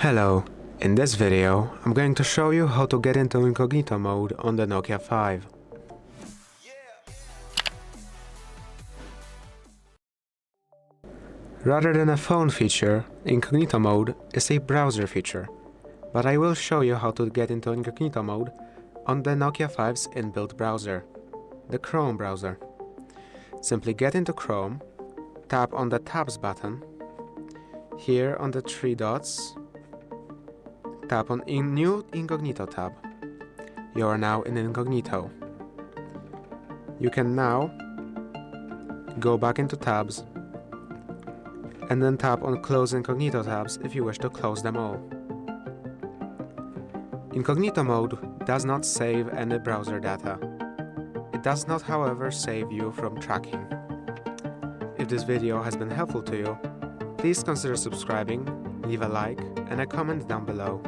Hello, in this video I'm going to show you how to get into incognito mode on the Nokia 5. Rather than a phone feature, incognito mode is a browser feature, but I will show you how to get into incognito mode on the Nokia 5's inbuilt browser, the Chrome browser. Simply get into Chrome, tap on the Tabs button, here on the three dots, tap on New Incognito tab. You are now in incognito. You can now go back into tabs and then tap on Close Incognito tabs if you wish to close them all. Incognito mode does not save any browser data. It does not, however, save you from tracking. If this video has been helpful to you, please consider subscribing, leave a like and a comment down below.